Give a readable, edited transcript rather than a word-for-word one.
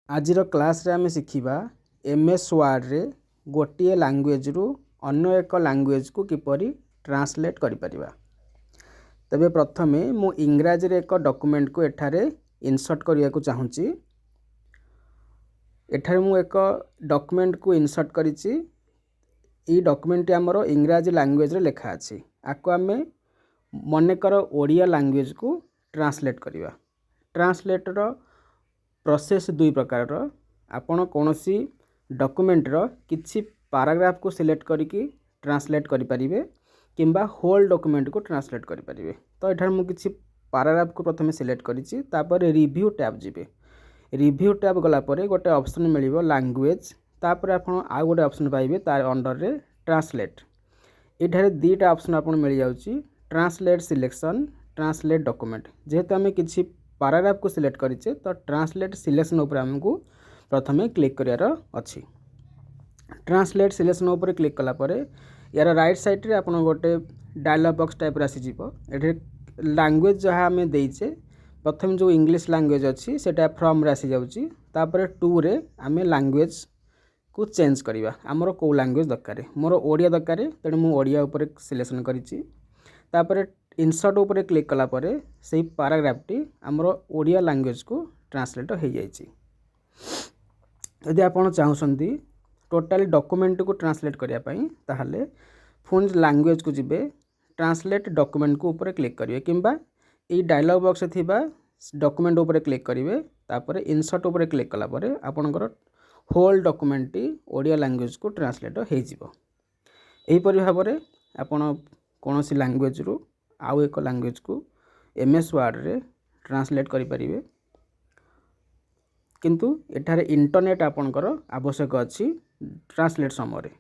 आजिर class रे आमे शिखिबा MS word रे गोटे लैंग्वेज रु अन्य एक लैंग्वेज को किपरि ट्रांसलेट करि परिबा। तबे प्रथमे मु इंग्राजी रे एक डॉक्यूमेंट को एठारे इंसर्ट करिया को चाहूची। एठारे मु एक डॉक्यूमेंट को इंसर्ट करिछि। ई डॉक्यूमेंट हमरो इंग्राजी लैंग्वेज रे लेखा अछि। आको आमे मनेकर ओडिया लैंग्वेज को ट्रांसलेट करिबा। ट्रांसलेट रो प्रोसेस दुई प्रकार रो। आपण कोनोसी डॉक्यूमेंट रो किछि पैराग्राफ को सिलेक्ट करिकि ट्रांसलेट करि परिबे किंबा होल डॉक्यूमेंट को ट्रांसलेट करि परिबे। तो एठार मु किछि पैराग्राफ को प्रथमे सिलेक्ट करिछि। तापर रिव्यू टैब जिबे। रिव्यू टैब गला परे गोटे ऑप्शन मिलिबो लैंग्वेज। तापर आपण आ गोटे ऑप्शन पाइबे तार अंडर रे ट्रांसलेट। एठारे दीटा ऑप्शन आपण मिल जाउछि ट्रांसलेट सिलेक्शन ट्रांसलेट डॉक्यूमेंट। जेहेतु आमे किछि पैराग्राफ को सिलेक्ट करिचे तो ट्रांसलेट सिलेक्शन ऊपर हमको प्रथमे क्लिक करियार अछि। ट्रांसलेट सिलेक्शन ऊपर क्लिक कला परे यार राइट साइड रे आपण गोटे डायलॉग बॉक्स टाइप रासी जीवो। एठे लैंग्वेज जहा हमें देइचे प्रथम जो इंग्लिश लैंग्वेज अछि सेटा फ्रॉम रासी जाउची। तापर टू रे हमें लैंग्वेज को चेंज करिबा। हमरो को लैंग्वेज दरकार मोर ओडिया दरकार तेणु मु ओडिया ऊपर सिलेक्शन करिछि। तापर इंसर्ट ऊपर क्लिक कला परे सेही पैराग्राफ टी हमरो ओडिया लैंग्वेज को ट्रांसलेट हो जाइछि। यदि आपण चाहउसंती टोटल डॉक्यूमेंट को ट्रांसलेट करिया पई ताहाले फोन लैंग्वेज को जिबे ट्रांसलेट डॉक्यूमेंट को ऊपर क्लिक करिवे किंबा ए डायलॉग बॉक्स थिबा डॉक्यूमेंट ऊपर क्लिक करिवे। तापर इंसर्ट ऊपर क्लिक कला परे आपनकर होल डॉक्यूमेंट टी ओडिया लैंग्वेज को ट्रांसलेट हो जिवो। एही परि भाबरे आपण कोनोसी लैंग्वेज रु आउ एक लैंग्वेज को एमएस वर्ड रे ट्रांसलेट करि परिवे। किंतु एठारे इंटरनेट आपनकर आवश्यक अछि ट्रांसलेट समय रे।